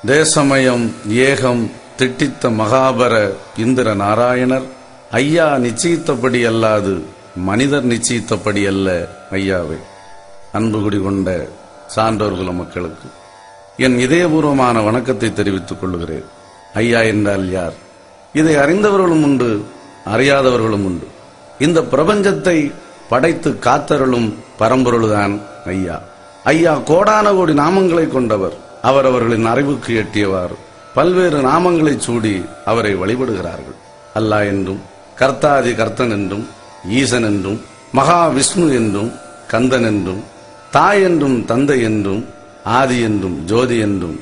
தேசமயம் ஏகம் திட்டித்த மகாபர இந்திர நாராயணர் ஐயா நிச்சயித்தபடி அல்லாது மனிதர் நிச்சயித்தபடி அல்ல ஐயாவை. அன்பு குடி கொண்ட சான்றோர்குல மக்களுக்கு என் இதயபூர்வமான வணக்கத்தை தெரிவித்துக் கொள்கிறேன். ஐயா என்றால் யார்? இதை அறிந்தவர்களும் உண்டு, அறியாதவர்களும் உண்டு. இந்த பிரபஞ்சத்தை படைத்து காத்தருளும் பரம்பொருள்தான் ஐயா. ஐயா கோடான கோடி நாமங்களை கொண்டவர். அவரவர்களின் அறிவுக்கு எட்டியவாறு பல்வேறு நாமங்களை சூடி அவரை வழிபடுகிறார்கள். அல்லாஹ் என்றும், கர்த்தாதி கர்த்தன் என்றும், ஈசன் என்றும், மகா விஷ்ணு என்றும், கந்தன் என்றும், தாய் என்றும், தந்தை என்றும், ஆதி என்றும், ஜோதி என்றும்,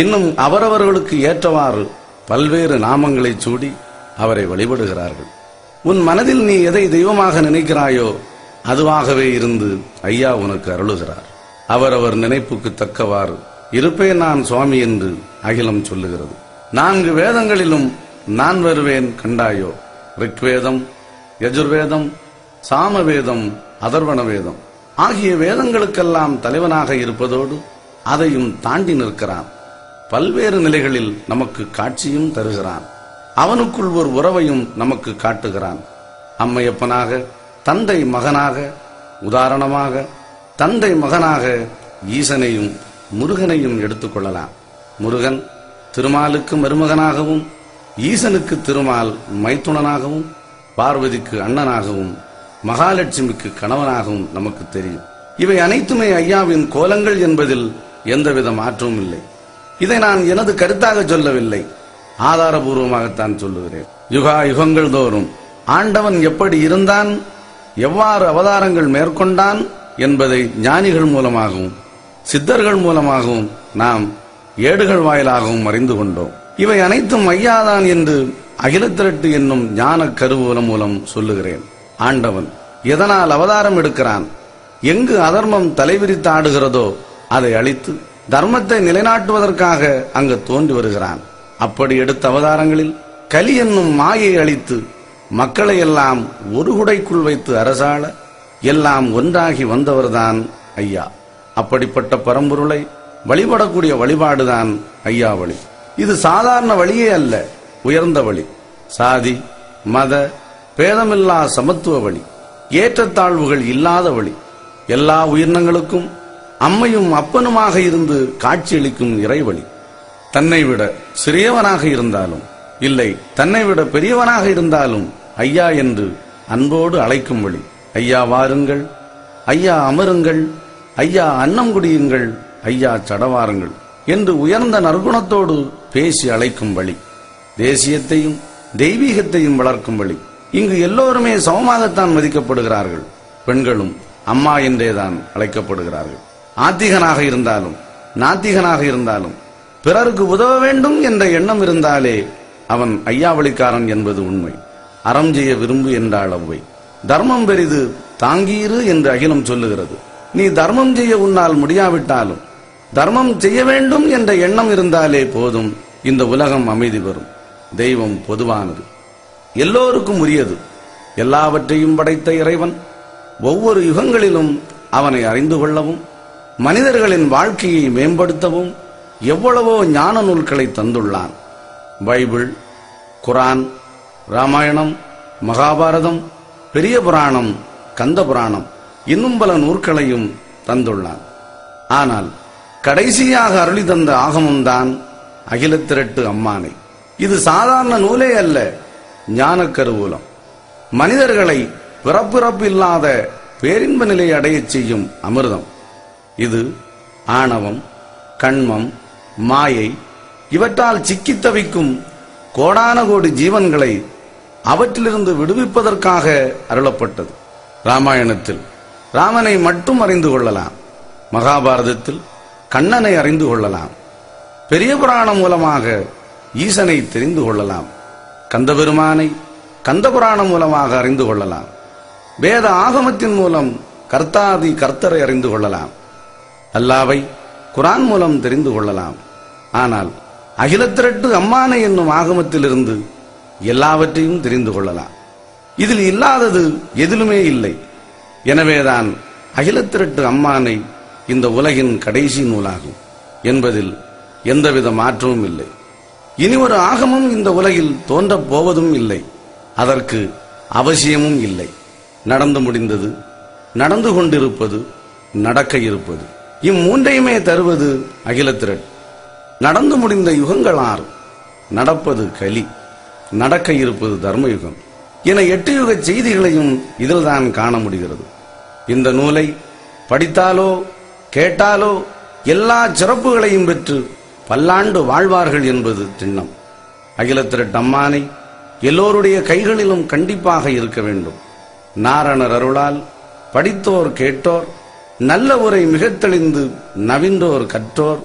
இன்னும் அவரவர்களுக்கு ஏற்றவாறு பல்வேறு நாமங்களை சூடி அவரை வழிபடுகிறார்கள். உன் மனதில் நீ எதை தெய்வமாக நினைக்கிறாயோ அதுவாகவே இருந்து ஐயா உனக்கு அருளுகிறார். அவரவர் நினைப்புக்கு தக்கவாறு இருப்பேன் நான் சுவாமி என்று அகிலம் சொல்லுகிறது. 4 வேதங்களிலும் நான் வருவேன் கண்டாயோ? ரிக்வேதம், யஜுர்வேதம், சாமவேதம், அதர்வண வேதம் ஆகிய வேதங்களுக்கெல்லாம் தலைவனாக இருப்பதோடு அதையும் தாண்டி நிற்கிறான். பல்வேறு நிலைகளில் நமக்கு காட்சியும் தருகிறான். அவனுக்குள் ஒரு உறவையும் நமக்கு காட்டுகிறான். அம்மையப்பனாக, தந்தை மகனாக, உதாரணமாக தந்தை மகனாக ஈசனையும் முருகனையும் எடுத்துக்கொள்ளலாம். முருகன் திருமாலுக்கு மருமகனாகவும், ஈசனுக்கு திருமால் மைத்துணனாகவும், பார்வதிக்கு அண்ணனாகவும், மகாலட்சுமிக்கு கணவனாகவும் நமக்கு தெரியும். இவை அனைத்துமே ஐயாவின் கோலங்கள் என்பதில் எந்தவித மாற்றமும் இல்லை. இதை நான் எனது கருத்தாக சொல்லவில்லை, ஆதாரபூர்வமாகத்தான் சொல்லுகிறேன். யுகா யுகங்கள் தோறும் ஆண்டவன் எப்படி இருந்தான், எவ்வாறு அவதாரங்கள் மேற்கொண்டான் என்பதை ஞானிகள் மூலமாகவும் சித்தர்கள் மூலமாகவும் நாம் ஏடுகள் வாயிலாகவும் அறிந்து கொண்டோம். இவை அனைத்தும் ஐயாதான் என்று அகிலத்திரட்டு என்னும் ஞான கருவூலம் மூலம் சொல்லுகிறேன். ஆண்டவன் எதனால் அவதாரம் எடுக்கிறான்? எங்கு அதர்மம் தலைவிரித்து ஆடுகிறதோ அதை அழித்து தர்மத்தை நிலைநாட்டுவதற்காக அங்கு தோன்றி வருகிறான். அப்படி எடுத்த அவதாரங்களில் கலி என்னும் மாயை அழித்து மக்களை எல்லாம் ஒரு குடைக்குள் வைத்து அரசாள எல்லாம் ஒன்றாகி வந்தவர்தான் ஐயா. அப்படிப்பட்ட பரம்பொருளை வழிபடக்கூடிய வழிபாடுதான் ஐயா வழி. இது சாதாரண வழியே அல்ல, உயர்ந்த வழி. சாதி மத பேதமில்லா சமத்துவ வழி, ஏற்றத்தாழ்வுகள் இல்லாத வழி, எல்லா உயிரினங்களுக்கும் அம்மையும் அப்பனுமாக இருந்து காட்சியளிக்கும் இறைவழி. தன்னை விட சிறியவனாக இருந்தாலும் இல்லை, தன்னை விட பெரியவனாக இருந்தாலும் ஐயா என்று அன்போடு அழைக்கும் வழி. ஐயா வாருங்கள், ஐயா அமருங்கள், ஐயா அன்னம் குடியுங்கள், ஐயா சடவாருங்கள் என்று உயர்ந்த நற்குணத்தோடு பேசி அழைக்கும் வழி. தேசியத்தையும் தெய்வீகத்தையும் வளர்க்கும் வழி. இங்கு எல்லோருமே சமமாகத்தான் மதிக்கப்படுகிறார்கள். பெண்களும் அம்மா என்றேதான் அழைக்கப்படுகிறார்கள். ஆத்திகனாக இருந்தாலும் நாத்திகனாக இருந்தாலும் பிறருக்கு உதவ வேண்டும் என்ற எண்ணம் இருந்தாலே அவன் ஐயாவளிக்காரன் என்பது உண்மை. அறம் செய்ய விரும்பு என்றாள் அவ்வை. தர்மம் பெரிது தாங்கீரு என்று அகிலம் சொல்லுகிறது. நீ தர்மம் செய்ய உன்னால் முடியாவிட்டாலும் தர்மம் செய்ய வேண்டும் என்ற எண்ணம் இருந்தாலே போதும், இந்த உலகம் அமைதி பெறும். தெய்வம் பொதுவானது, எல்லோருக்கும் உரியது. எல்லாவற்றையும் படைத்த இறைவன் ஒவ்வொரு யுகங்களிலும் அவனை அறிந்து கொள்ளவும் மனிதர்களின் வாழ்க்கையை மேம்படுத்தவும் எவ்வளவோ ஞான நூல்களை தந்துள்ளான். பைபிள், குரான், ராமாயணம், மகாபாரதம், பெரிய புராணம், கந்த புராணம் இன்னும் பல நூற்களையும் தந்துள்ளான். ஆனால் கடைசியாக அருளி தந்த ஆகமம்தான் அகிலத்திரட்டு அம்மானை. இது சாதாரண நூலே அல்ல, ஞான கருவூலம். மனிதர்களை பிறப்பிறப்பு இல்லாத பேரின்ப நிலை அடையச் செய்யும் அமிர்தம். இது ஆணவம், கண்மம், மாயை இவற்றால் சிக்கித் தவிக்கும் கோடான கோடி ஜீவன்களை அவற்றிலிருந்து விடுவிப்பதற்காக அருளப்பட்டது. ராமாயணத்தில் ராமனை மட்டும் அறிந்து கொள்ளலாம், மகாபாரதத்தில் கண்ணனை அறிந்து கொள்ளலாம், பெரிய புராணம் மூலமாக ஈசனை தெரிந்து கொள்ளலாம், கந்தபெருமானை கந்த புராணம் மூலமாக அறிந்து கொள்ளலாம், வேத ஆகமத்தின் மூலம் கர்த்தாதி கர்த்தரை அறிந்து கொள்ளலாம், அல்லாவை குரான் மூலம் தெரிந்து கொள்ளலாம். ஆனால் அகிலத்திரட்டு அம்மானை என்னும் ஆகமத்திலிருந்து எல்லாவற்றையும் தெரிந்து கொள்ளலாம். இதில் இல்லாதது எதிலுமே இல்லை. எனவேதான் அகிலத்திரட்டு அம்மானை இந்த உலகின் கடைசி நூலாகும் என்பதில் எந்தவித மாற்றமும் இல்லை. இனி ஒரு ஆகமும் இந்த உலகில் தோன்றப் போவதும் இல்லை. அதற்கு அவசியமும் இல்லை. நடந்து முடிந்தது, நடந்து கொண்டிருப்பது, நடக்க இருப்பது, இம்மூன்றையுமே தருவது அகிலத்திரட். நடந்து முடிந்த யுகங்கள் 6, நடப்பது கலி, நடக்க இருப்பது தர்மயுகம் என 8 யுக செய்திகளையும் இதில்தான் காண முடிகிறது. இந்த நூலை படித்தாலோ கேட்டாலோ எல்லா சிறப்புகளையும் பெற்று பல்லாண்டு வாழ்வார்கள் என்பது திண்ணம். அகிலத்திரட் அம்மானை எல்லோருடைய கைகளிலும் கண்டிப்பாக இருக்க வேண்டும். நாரணர் அருளால் படித்தோர் கேட்டோர், நல்ல உரை மிகத் தெளிந்து நவின்றோர் கற்றோர்,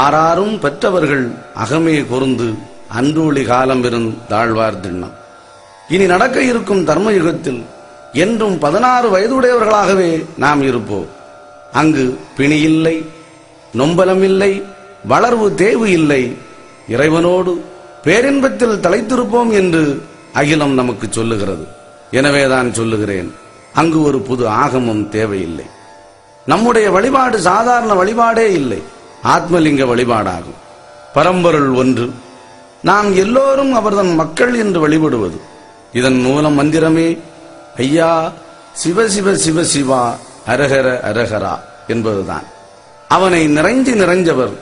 ஆறாரும் பெற்றவர்கள் அகமே கூர்ந்து அன்றூழி காலம் தாழ்வார் திண்ணம். இனி நடக்க இருக்கும் தர்மயுகத்தில் என்றும் 16 வயதுடையவர்களாகவே நாம் இருப்போம். அங்கு பிணியில்லை, நொம்பலமில்லை, வளர்வு தேவு இல்லை, இறைவனோடு பேரின்பத்தில் தலைத்திருப்போம் என்று அகிலம் நமக்கு சொல்லுகிறது. எனவேதான் சொல்லுகிறேன், அங்கு ஒரு புது ஆகமம் தேவையில்லை. நம்முடைய வழிபாடு சாதாரண வழிபாடே இல்லை, ஆத்மலிங்க வழிபாடாகும். பரம்பொருள் ஒன்று, நாம் எல்லோரும் அவர்தன் மக்கள் என்று வழிபடுவது. இதன் மூலம் மந்திரமே ஐயா சிவ சிவ சிவ சிவா அரஹர அரஹரா என்பதுதான். அவனை நிறைஞ்சவர்,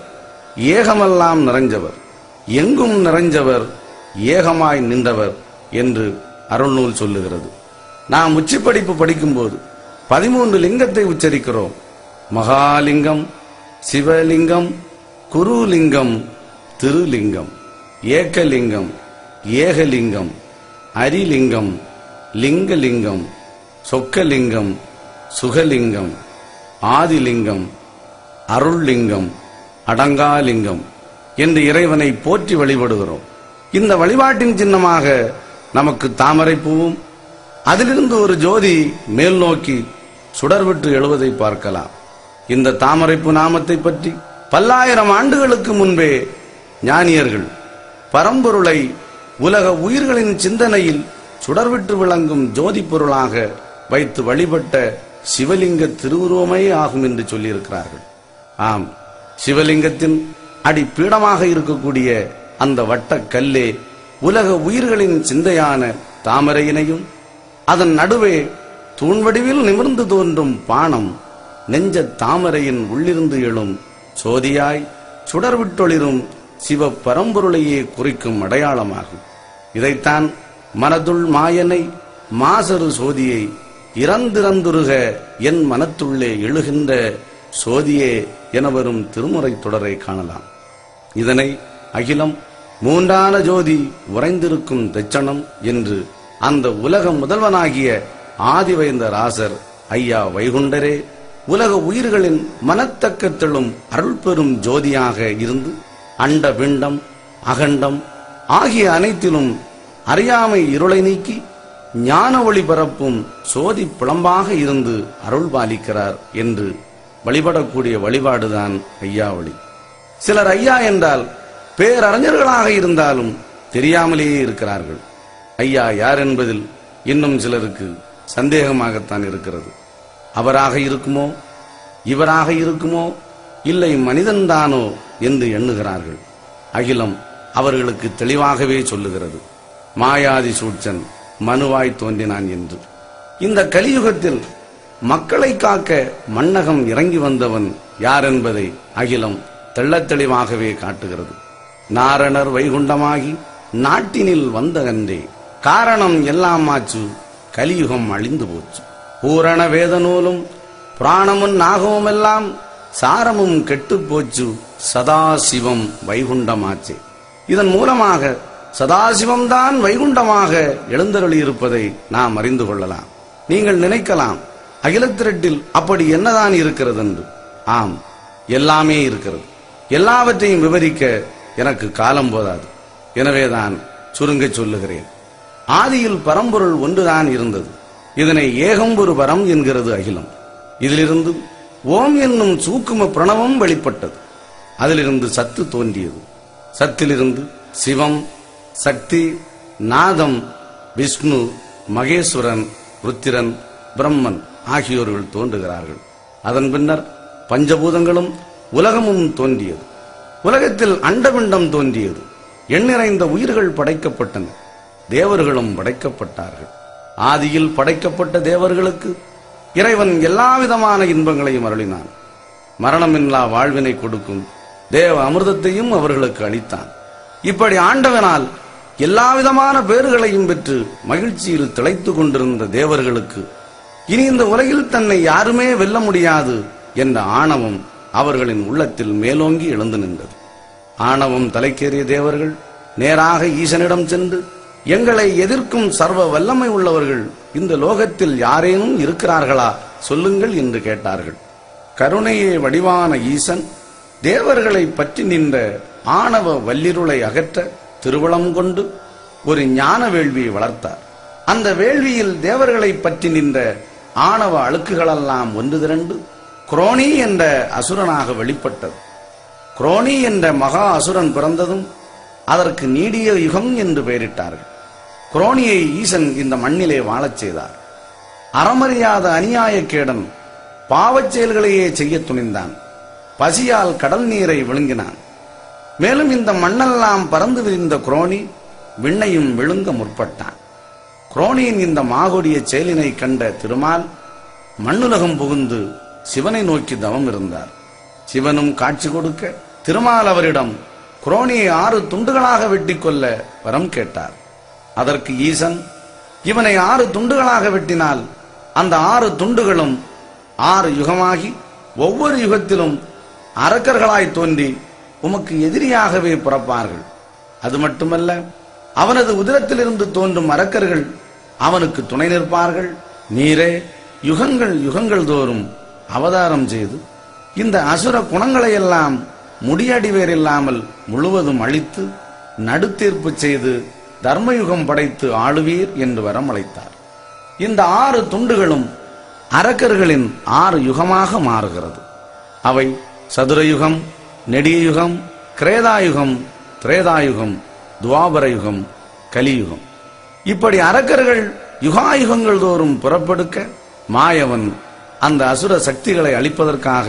ஏகமெல்லாம் நிறைஞ்சவர், எங்கும் நிறைஞ்சவர், ஏகமாய் நின்றவர் என்று அருள்நூல் சொல்லுகிறது. நாம் உச்சிப்படிப்பு படிக்கும்போது 13 லிங்கத்தை உச்சரிக்கிறோம். மகாலிங்கம், சிவலிங்கம், குருலிங்கம், திருலிங்கம், ஏகலிங்கம், ஏகலிங்கம், அரிலிங்கம், லிங்கலிங்கம், சொக்கலிங்கம், சுகலிங்கம், ஆதிலிங்கம், அருள்லிங்கம், அடங்காலிங்கம் என்று இறைவனை போற்றி வழிபடுகிறோம். இந்த வழிபாட்டின் சின்னமாக நமக்கு தாமரை பூவும் அதிலிருந்து ஒரு ஜோதி மேல் நோக்கி சுடர்விட்டு எழுவதை பார்க்கலாம். இந்த தாமரைப்பு நாமத்தை பற்றி பல்லாயிரம் ஆண்டுகளுக்கு முன்பே ஞானியர்கள் பரம்பொருளை உலக உயிர்களின் சிந்தனையில் சுடர்விட்டு விளங்கும் ஜோதி பொருளாக வைத்து வழிபட்ட சிவலிங்க திருவுருவமே ஆகும் என்று சொல்லியிருக்கிறார்கள். ஆம், சிவலிங்கத்தின் அடிப்பீடமாக இருக்கக்கூடிய அந்த வட்ட கல்லே உலக உயிர்களின் சிந்தையான தாமரையினையும், அதன் நடுவே தூண்வடிவில் நிமிர்ந்து தோன்றும் பானம் நெஞ்ச தாமரையின் உள்ளிருந்து எழும் சோதியாய் சுடர்விட்டொளிரும் சிவ பரம்பொருளையே குறிக்கும் அடையாளமாகும். இதைத்தான் மனதுள் மாயனை மாசரு சோதியை இறந்திறந்துருக என் மனத்துள்ளே எழுகின்ற சோதியே என வரும் திருமுறை தொடரை காணலாம். இதனை அகிலம் மூன்றான ஜோதி உறைந்திருக்கும் தச்சனம் என்று அந்த உலக முதல்வனாகிய ஆதிவைந்த ராசர் ஐயா வைகுண்டரே உலக உயிர்களின் மனத்தக்கத்திலும் அருள் பெறும் ஜோதியாக இருந்து அண்ட பிண்டம் அகண்டம் ஆகிய அனைத்திலும் அறியாமை இருளை நீக்கி ஞான ஒளி பரப்பும் சோதி புலம்பாக இருந்து அருள் பாலிக்கிறார் என்று வழிபடக்கூடிய வழிபாடுதான் ஐயா வழி. சிலர் ஐயா என்றால் பேரறிஞர்களாக இருந்தாலும் தெரியாமலேயே இருக்கிறார்கள். ஐயா யார் என்பதில் இன்னும் சிலருக்கு சந்தேகமாகத்தான் இருக்கிறது. அவராக இருக்குமோ, இவராக இருக்குமோ, இல்லை மனிதன்தானோ என்று எண்ணுகிறார்கள். அகிலம் அவர்களுக்கு தெளிவாகவே சொல்லுகிறது, மாயாதி சூட்சன் மனுவாய் தோன்றினான் என்று. இந்த கலியுகத்தில் மக்களை காக்க மன்னகம் இறங்கி வந்தவன் யார் என்பதை அகிலம் தெள்ளத் தெளிவாகவே காட்டுகிறது. நாரணர் வைகுண்டமாகி நாட்டினில் வந்த அன்றே காரணம் எல்லாம் ஆச்சு, கலியுகம் அழிந்து போச்சு. பூரண வேத நூலும் பிராணமும் நாகமும் எல்லாம் சாரமும் கெட்டு போச்சு, சதாசிவம் வைகுண்டமாச்சே. இதன் மூலமாக சதாசிவம்தான் வைகுண்டமாக எழுந்தருளியிருப்பதை நாம் அறிந்து கொள்ளலாம். நீங்கள் நினைக்கலாம், அகிலத்திரட்டில் அப்படி என்னதான் இருக்கிறது என்று. ஆம், எல்லாமே இருக்கிறது. எல்லாவற்றையும் விவரிக்க எனக்கு காலம் போதாது. எனவேதான் சுருங்க சொல்லுகிறேன். ஆதியில் பரம்பொருள் ஒன்றுதான் இருந்தது. இதனை ஏகம்பொரு பரம் என்கிறது அகிலம். இதிலிருந்து ஓம் என்னும் சூக்கும பிரணவம் வெளிப்பட்டது. அதிலிருந்து சத்து தோன்றியது. சத்திலிருந்து சிவம், சக்தி, நாதம், விஷ்ணு, மகேஸ்வரன், ருத்திரன், பிரம்மன் ஆகியோர்கள் தோன்றுகிறார்கள். அதன் பின்னர் பஞ்சபூதங்களும் உலகமும் தோன்றியது. உலகத்தில் அண்டபிண்டம் தோன்றியது. எண்ணிறைந்த உயிர்கள் படைக்கப்பட்டன. தேவர்களும் படைக்கப்பட்டார்கள். ஆதியில் படைக்கப்பட்ட தேவர்களுக்கு இறைவன் எல்லாவிதமான இன்பங்களையும் அருளினான். மரணமில்லா வாழ்வினை கொடுக்கும் தேவ அமிர்தத்தையும் அவர்களுக்கு அளித்தான். இப்படி ஆண்டவனால் எல்லாவிதமான பேறுகளையும் பெற்று மகிழ்ச்சியில் திளைத்துக் கொண்டிருந்த தேவர்களுக்கு இனி இந்த உலகில் தன்னை யாருமே வெல்ல முடியாது என்ற ஆணவம் அவர்களின் உள்ளத்தில் மேலோங்கி எழுந்து நின்றது. ஆணவம் தலைக்கேறிய தேவர்கள் நேராக ஈசனிடம் சென்று, எங்களை எதிர்க்கும் சர்வ வல்லமை உள்ளவர்கள் இந்த லோகத்தில் யாரேனும் இருக்கிறார்களா சொல்லுங்கள் என்று கேட்டார்கள். கருணையே வடிவான ஈசன் தேவர்களை பற்றி நின்ற ஆணவ வல்லிருளை அகற்ற திருவளம் கொண்டு ஒரு ஞான வேள்வியை வளர்த்தார். அந்த வேள்வியில் தேவர்களை பற்றி நின்ற ஆணவ அழுக்குகளெல்லாம் ஒன்று திரண்டு குரோனி என்ற அசுரனாக வெளிப்பட்டது. குரோனி என்ற மகா அசுரன் பிறந்ததும் அதற்கு நீடிய யுகம் என்று பெயரிட்டார்கள். குரோனியை ஈசன் இந்த மண்ணிலே வாழச் செய்தார். அறமறியாத அநியாயக்கேடன் பாவச் செயல்களையே செய்ய துணிந்தான். பசியால் கடல் நீரை விழுங்கினான். மேலும் இந்த மண்ணெல்லாம் பறந்து விரிந்த குரோனி விண்ணையும் விழுங்க முற்பட்டான். குரோனியின் இந்த மாகொடிய செயலினை கண்ட திருமால் மண்ணுலகம் புகுந்து சிவனை நோக்கி தவம் இருந்தார். சிவனும் காட்சி கொடுக்க திருமால் அவரிடம் குரோனியை 6 துண்டுகளாக வெட்டி கொள்ள வரம் கேட்டார். அதற்கு ஈசன், இவனை 6 துண்டுகளாக வெட்டினால் அந்த 6 துண்டுகளும் 6 யுகமாகி ஒவ்வொரு யுகத்திலும் அரக்கர்களாய் தோன்றி உமக்கு எதிரியாகவே பிறப்பார்கள். அது மட்டுமல்ல, அவனது உதிரத்திலிருந்து தோன்றும் அரக்கர்கள் அவனுக்கு துணை நிற்பார்கள். நீரே யுகங்கள் யுகங்கள் தோறும் அவதாரம் செய்து இந்த அசுர குணங்களையெல்லாம் முடியடிவேறில்லாமல் முழுவதும் அழித்து நடுத்தீர்ப்பு செய்து தர்மயுகம் படைத்து ஆளுவீர் என்று வரம் அளித்தார். இந்த 6 துண்டுகளும் அரக்கர்களின் 6 யுகமாக மாறுகிறது. அவை சதுரயுகம், நெடிய யுகம், கிரேதாயுகம், திரேதாயுகம், துவாபர யுகம், கலியுகம். இப்படி அரக்கர்கள் யுகாயுகங்கள் தோறும் புறப்படுக்க மாயவன் அந்த அசுர சக்திகளை அழிப்பதற்காக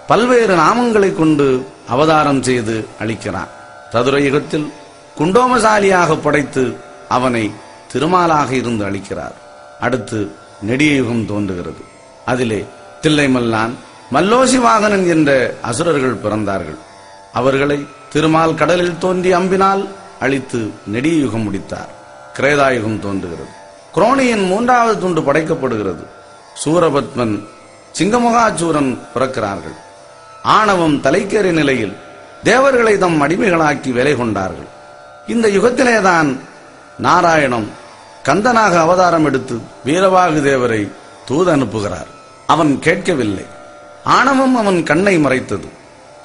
பல்வேறு நாமங்களை கொண்டு அவதாரம் செய்து அளிக்கிறான். சதுர யுகத்தில் குண்டோமசாலியாக படைத்து அவனை திருமாலாக இருந்து அளிக்கிறார். அடுத்து நெடிய யுகம் தோன்றுகிறது. அதிலே தில்லைமல்லான், மல்லோசி வாகனன் என்ற அசுரர்கள் பிறந்தார்கள். அவர்களை திருமால் கடலில் தோன்றி அம்பினால் அழித்து நெடிய யுகம் முடித்தார். கிரேதாயுகம் தோன்றுகிறது. குரோனியின் 3வது துண்டு படைக்கப்படுகிறது. சூரபத்மன், சிங்கமுகாசூரன் பிறக்கிறார்கள். ஆணவம் தலைக்கேறிய நிலையில் தேவர்களை தம் அடிமைகளாக்கி வேலை கொண்டார்கள். இந்த யுகத்திலேதான் நாராயணம் கந்தனாக அவதாரம் எடுத்து வீரவாகு தேவரை தூது அனுப்புகிறார். அவன் கேட்கவில்லை. ஆணவம் அவன் கண்ணை மறைத்தது.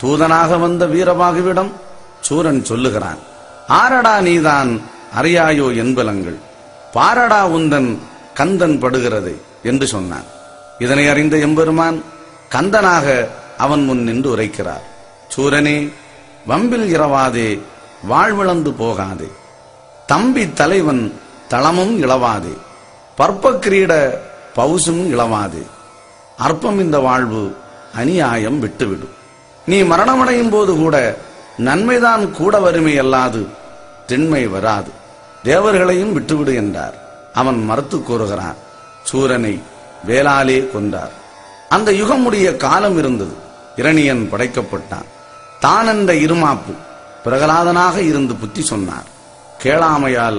தூதனாக வந்த வீரவாகுவிடம் சூரன் சொல்லுகிறான், ஆரடா நீதான் அறியாயோ என்பலங்கள், பாரடா உந்தன் கந்தன் படுகிறதை என்று சொன்னான். இதனை அறிந்த எம்பெருமான் கந்தனாக அவன் முன் நின்று உரைக்கிறார். சூரனே, வம்பில் இரவாதே, வாழ்விழந்து போகாதே, தம்பி தலைவன் தளமும் இளவாதே, பற்ப கிரீட பவுசும் இளவாதே, அற்பம் இந்த வாழ்வு, அநியாயம் விட்டுவிடும். நீ மரணமடையும் போது கூட நன்மைதான் கூட வறுமை அல்லாது திண்மை வராது, தேவர்களையும் விட்டுவிடு என்றார். அவன் மறுத்து கூறுகிறான். சூரனை வேளாலே கொன்றார். அந்த யுகமுடைய காலம் இருந்தது. இரணியன் படைக்கப்பட்டான். தான் என்ற இருமாப்பு பிரகலாதனாக இருந்து புத்தி சொன்னார். கேளாமையால்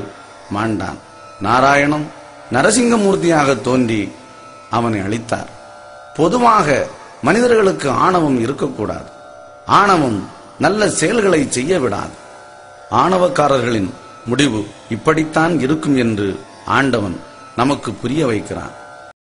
மாண்டான். நாராயணம் நரசிங்கமூர்த்தியாக தோன்றி அவனை அழித்தார். பொதுவாக மனிதர்களுக்கு ஆணவம் இருக்கக்கூடாது. ஆணவம் நல்ல செயல்களை செய்ய விடாது. ஆணவக்காரர்களின் முடிவு இப்படித்தான் இருக்கும் என்று ஆண்டவன் நமக்கு புரிய வைக்கிறான்.